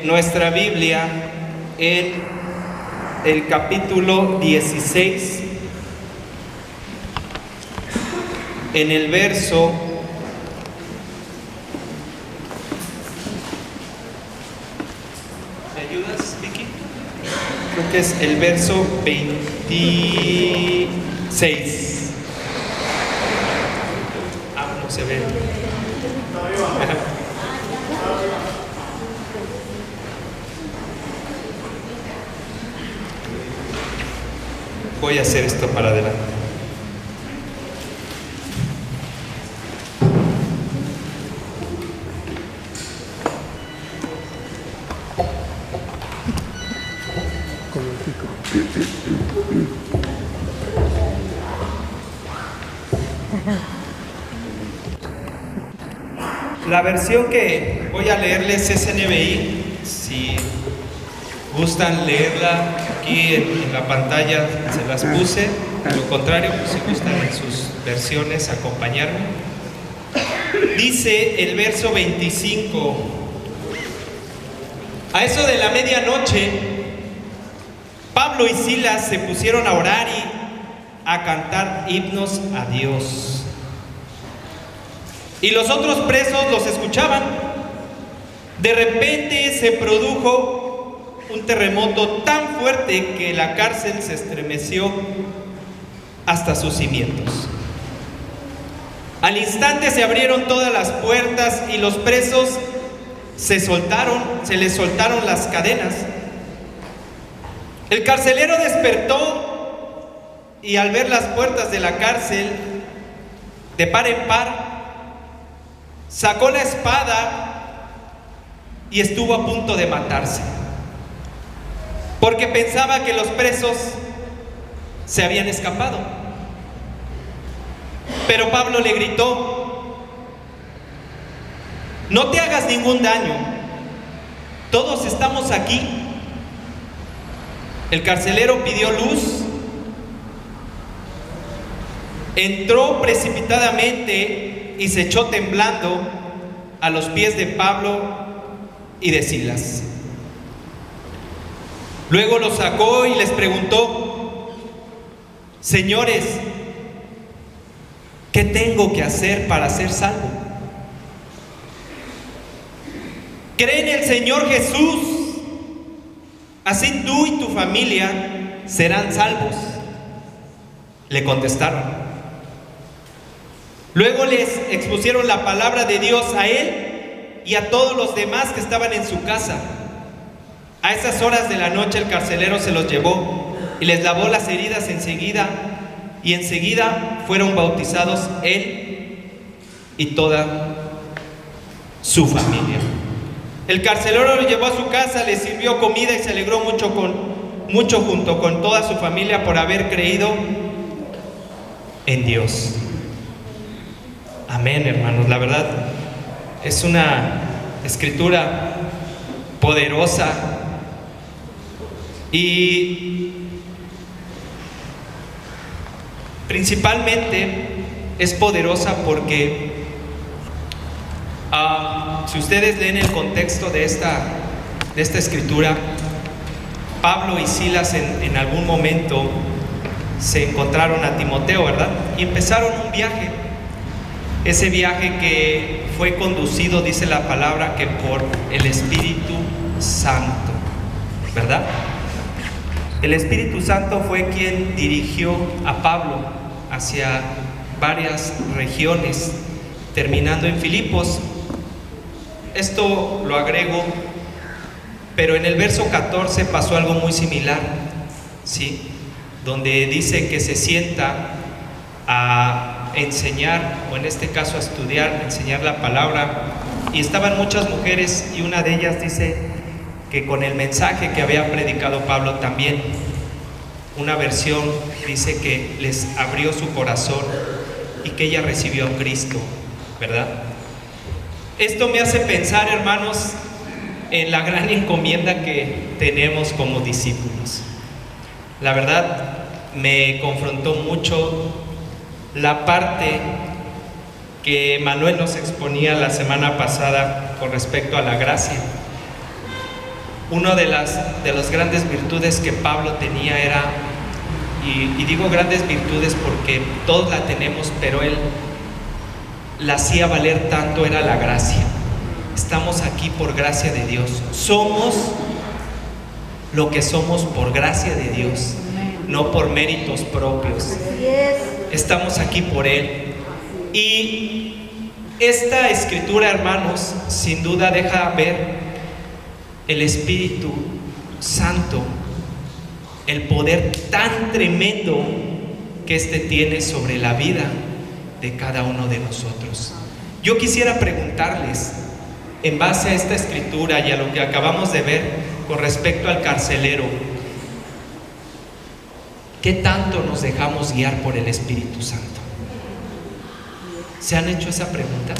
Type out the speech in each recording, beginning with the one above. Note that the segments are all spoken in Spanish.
nuestra Biblia en el capítulo 16, en el verso ¿me ayudas, Vicky? Creo que es el verso 26. No se ve. Voy a hacer esto para adelante. La versión que voy a leerles es NBI. Si gustan leerla, aquí en la pantalla se las puse. De lo contrario, pues si gustan en sus versiones acompañarme. Dice el verso 25: a eso de la medianoche, Pablo y Silas se pusieron a orar y a cantar himnos a Dios. Y los otros presos los escuchaban. De repente se produjo un terremoto tan fuerte que la cárcel se estremeció hasta sus cimientos. Al instante se abrieron todas las puertas y los presos se les soltaron las cadenas. El carcelero despertó y al ver las puertas de la cárcel de par en par, sacó la espada y estuvo a punto de matarse, porque pensaba que los presos se habían escapado. Pero Pablo le gritó: no te hagas ningún daño, todos estamos aquí. El carcelero pidió luz, entró precipitadamente y se echó temblando a los pies de Pablo y de Silas. Luego los sacó y les preguntó: señores, ¿qué tengo que hacer para ser salvo? Cree en el Señor Jesús, así tú y tu familia serán salvos, le contestaron. Luego les expusieron la palabra de Dios a él y a todos los demás que estaban en su casa. A esas horas de la noche el carcelero se los llevó y les lavó las heridas enseguida fueron bautizados él y toda su familia. El carcelero lo llevó a su casa, le sirvió comida y se alegró mucho junto con toda su familia por haber creído en Dios. Amén, hermanos. La verdad es una escritura poderosa y principalmente es poderosa porque si ustedes leen el contexto de esta escritura, Pablo y Silas en algún momento se encontraron a Timoteo, ¿verdad? Y empezaron un viaje. Ese viaje que fue conducido, dice la palabra, que por el Espíritu Santo, ¿verdad? El Espíritu Santo fue quien dirigió a Pablo hacia varias regiones, terminando en Filipos. Esto lo agrego, pero en el verso 14 pasó algo muy similar, ¿sí? Donde dice que se sienta a enseñar, o en este caso a estudiar, enseñar la palabra, y estaban muchas mujeres y una de ellas dice que con el mensaje que había predicado Pablo también, una versión dice que les abrió su corazón y que ella recibió a Cristo, ¿verdad? Esto me hace pensar, hermanos, en la gran encomienda que tenemos como discípulos. La verdad, me confrontó mucho la parte que Manuel nos exponía la semana pasada con respecto a la gracia. Una de las grandes virtudes que Pablo tenía era, y digo grandes virtudes porque todos la tenemos, pero él la hacía valer tanto, era la gracia. Estamos aquí por gracia de Dios. Somos lo que somos por gracia de Dios, no por méritos propios. Estamos aquí por Él. Y esta escritura, hermanos, sin duda deja ver el Espíritu Santo, el poder tan tremendo que éste tiene sobre la vida de cada uno de nosotros. Yo quisiera preguntarles, en base a esta escritura y a lo que acabamos de ver con respecto al carcelero, ¿qué tanto nos dejamos guiar por el Espíritu Santo? ¿Se han hecho esa pregunta?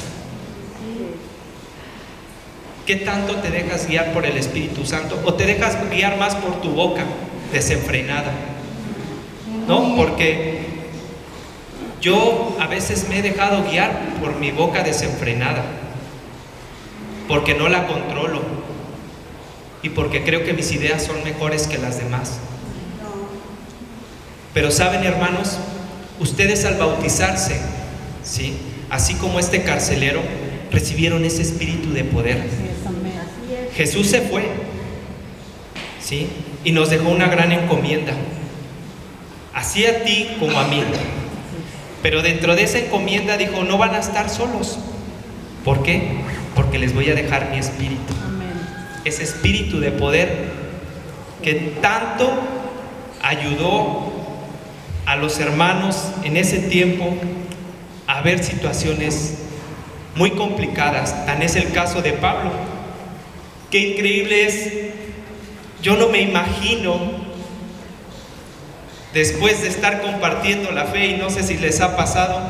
¿Qué tanto te dejas guiar por el Espíritu Santo? ¿O te dejas guiar más por tu boca desenfrenada? ¿No? Porque yo a veces me he dejado guiar por mi boca desenfrenada, porque no la controlo y porque creo que mis ideas son mejores que las demás. Pero saben, hermanos, ustedes al bautizarse, ¿sí?, así como este carcelero, recibieron ese espíritu de poder. Jesús se fue, ¿sí?, y nos dejó una gran encomienda, así a ti como a mí. Pero dentro de esa encomienda dijo, no van a estar solos. ¿Por qué? Porque les voy a dejar mi espíritu. Ese espíritu de poder que tanto ayudó a los hermanos en ese tiempo a ver situaciones muy complicadas. Tan es el caso de Pablo. Qué increíble es. Yo no me imagino, después de estar compartiendo la fe, y no sé si les ha pasado,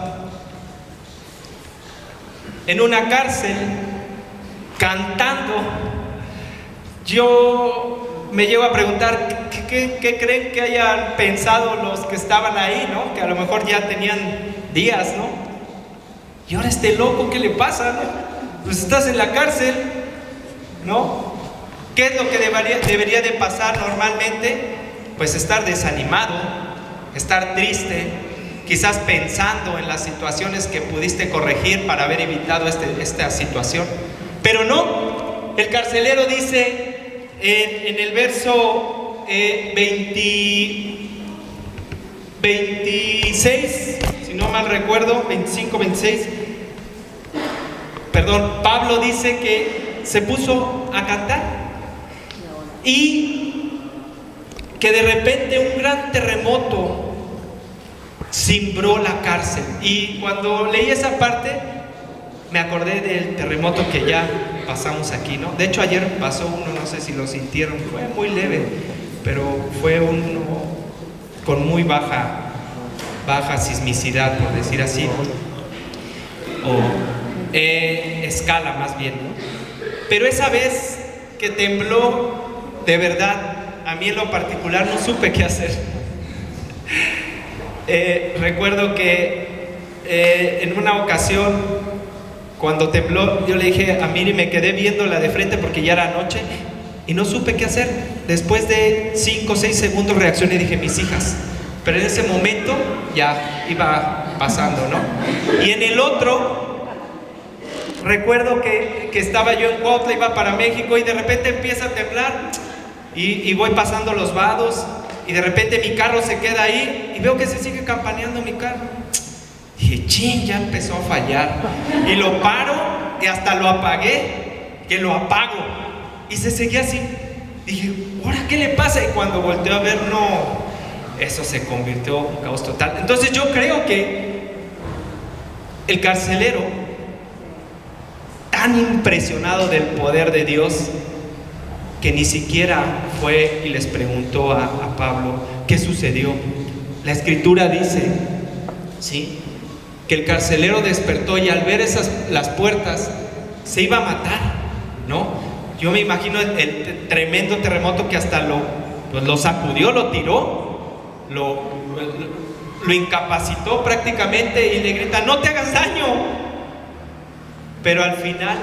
en una cárcel, cantando. Yo me llevo a preguntar, ¿qué creen que hayan pensado los que estaban ahí, ¿no? Que a lo mejor ya tenían días, ¿no? Y ahora este loco, ¿qué le pasa, no? Pues estás en la cárcel, ¿no? ¿Qué es lo que debería de pasar normalmente? Pues estar desanimado, estar triste, quizás pensando en las situaciones que pudiste corregir para haber evitado esta situación. Pero no, el carcelero dice en el verso 26, si no mal recuerdo, 25, 26, perdón, Pablo dice que se puso a cantar y que de repente un gran terremoto cimbró la cárcel. Y cuando leí esa parte me acordé del terremoto que ya pasamos aquí, ¿no? De hecho ayer pasó uno, no sé si lo sintieron, fue muy leve, pero fue uno con muy baja sismicidad, por decir así, o escala más bien, ¿no? Pero esa vez que tembló, de verdad, a mí en lo particular no supe qué hacer. Recuerdo que en una ocasión, cuando tembló, yo le dije a Miri, me quedé viéndola de frente porque ya era noche y no supe qué hacer. Después de 5 o 6 segundos reaccioné y dije, mis hijas. Pero en ese momento ya iba pasando, ¿no? Y en el otro, recuerdo que estaba yo en Cuautla, iba para México y de repente empieza a temblar y voy pasando los vados y de repente mi carro se queda ahí y veo que se sigue campaneando mi carro. Dije, ching, ya empezó a fallar. Y lo paro y hasta lo apagué, que lo apago. Y se seguía así. Dije, ¿ahora qué le pasa? Y cuando volteo a ver, no, eso se convirtió en un caos total. Entonces yo creo que el carcelero, tan impresionado del poder de Dios, que ni siquiera fue y les preguntó a Pablo qué sucedió. La escritura dice, ¿sí?, que el carcelero despertó y al ver las puertas se iba a matar, ¿no? Yo me imagino el tremendo terremoto que hasta lo sacudió, lo tiró, lo incapacitó prácticamente y le grita, no te hagas daño. Pero al final,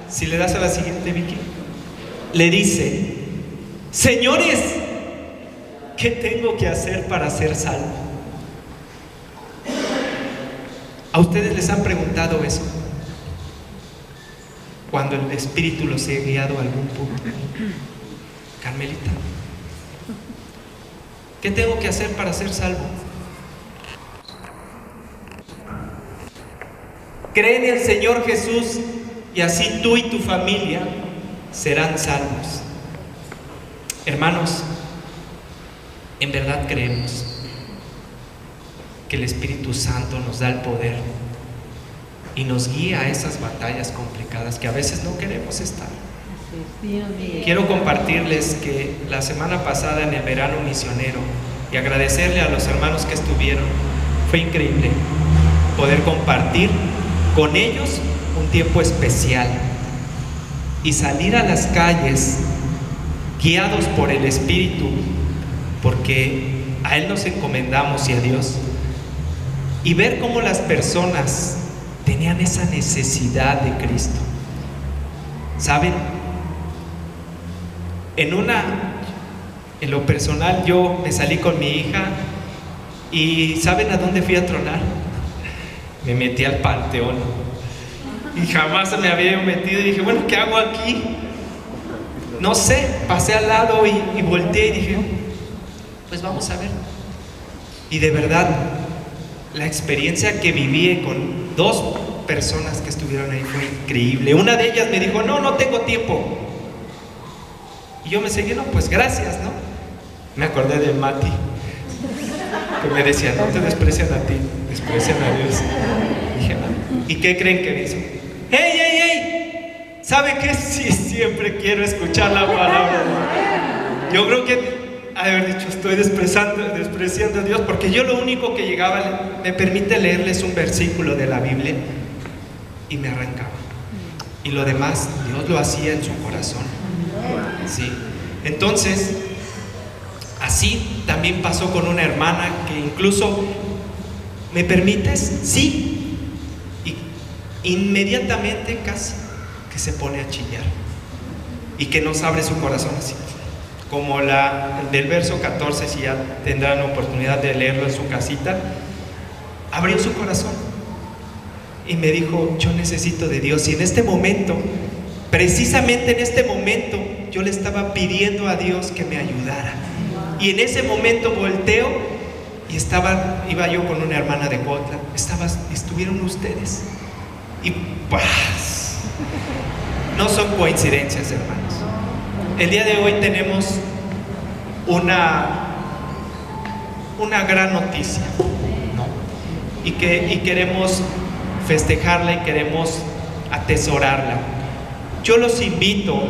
si le das a la siguiente, Vicky, le dice, Señores, ¿qué tengo que hacer para ser salvo? ¿A ustedes les han preguntado eso? Cuando el Espíritu los ha guiado a algún punto. Carmelita, ¿qué tengo que hacer para ser salvo? Cree en el Señor Jesús y así tú y tu familia serán salvos. Hermanos, en verdad creemos que el Espíritu Santo nos da el poder y nos guía a esas batallas complicadas que a veces no queremos estar. Quiero compartirles que la semana pasada en el verano misionero, y agradecerle a los hermanos que estuvieron, fue increíble poder compartir con ellos un tiempo especial y salir a las calles guiados por el Espíritu, porque a Él nos encomendamos y a Dios, y ver cómo las personas tenían esa necesidad de Cristo. ¿Saben? En lo personal, yo me salí con mi hija y ¿saben a dónde fui a tronar? Me metí al Panteón y jamás se me había metido y dije, bueno, ¿qué hago aquí? No sé, pasé al lado y volteé y dije, pues vamos a ver. Y de verdad, la experiencia que viví con dos personas que estuvieron ahí fue increíble. Una de ellas me dijo, no tengo tiempo. Y yo me seguí, no, pues gracias, ¿no? Me acordé de Mati, que me decía, no te desprecian a ti, desprecian a Dios. Y dije, ¿y qué creen que me hizo? ¡Hey! ¿Sabe qué? Sí, siempre quiero escuchar la palabra. Yo creo que haber dicho, estoy despreciando a Dios, porque yo lo único que llegaba, me permite leerles un versículo de la Biblia y me arrancaba. Y lo demás, Dios lo hacía en su corazón. ¿Sí? Entonces, así también pasó con una hermana que incluso, ¿me permites? Sí. Y inmediatamente casi que se pone a chillar y que nos abre su corazón así. Como la del verso 14, si ya tendrán oportunidad de leerlo en su casita, abrió su corazón y me dijo, yo necesito de Dios. Y en este momento, precisamente en este momento, yo le estaba pidiendo a Dios que me ayudara. Y en ese momento volteo y iba yo con una hermana de Cuautla, estuvieron ustedes. Y ¡paz! No son coincidencias, hermanos. El día de hoy tenemos una gran noticia, ¿no? Y queremos festejarla y queremos atesorarla. Yo los invito,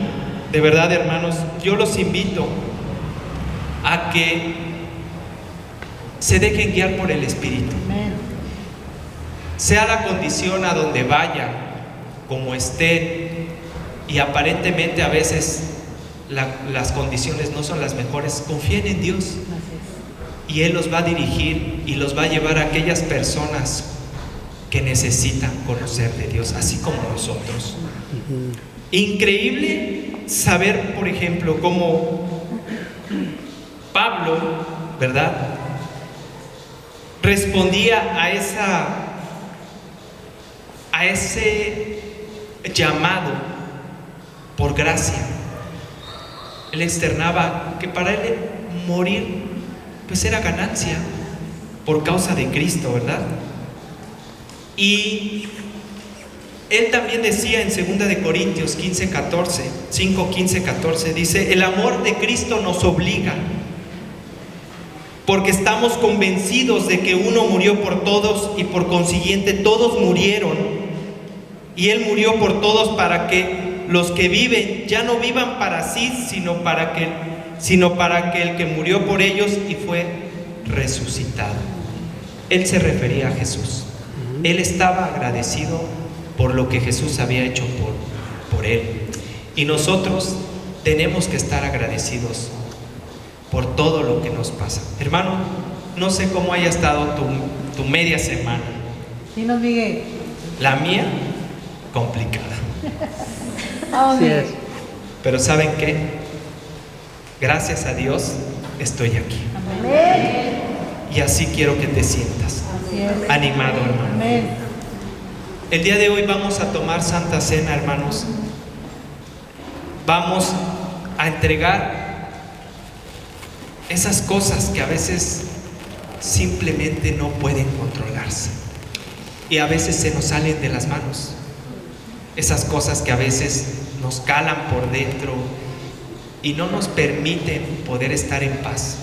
de verdad, hermanos, yo los invito a que se dejen guiar por el Espíritu. Sea la condición a donde vaya, como estén, y aparentemente a veces las condiciones no son las mejores, confíen en Dios y Él los va a dirigir y los va a llevar a aquellas personas que necesitan conocer de Dios, así como nosotros. Increíble saber, por ejemplo, cómo Pablo, ¿verdad?, respondía a ese llamado por gracia. Él externaba que para él morir pues era ganancia por causa de Cristo, ¿verdad? Y él también decía en 2 de Corintios 5:15-14, dice, el amor de Cristo nos obliga, porque estamos convencidos de que uno murió por todos y por consiguiente todos murieron, y Él murió por todos para que los que viven ya no vivan para sí, sino para que el que murió por ellos y fue resucitado. Él se refería a Jesús. Él estaba agradecido por lo que Jesús había hecho por él. Y nosotros tenemos que estar agradecidos por todo lo que nos pasa. Hermano, no sé cómo haya estado tu media semana. Dinos, Miguel. La mía, complicada. Sí es. Pero ¿saben qué? Gracias a Dios estoy aquí. Amén. Y así quiero que te sientas, animado, hermano. Amén. El día de hoy vamos a tomar Santa Cena, hermanos. Vamos a entregar esas cosas que a veces simplemente no pueden controlarse. Y a veces se nos salen de las manos. Esas cosas que a veces nos calan por dentro y no nos permiten poder estar en paz.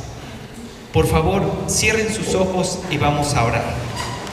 Por favor, cierren sus ojos y vamos a orar.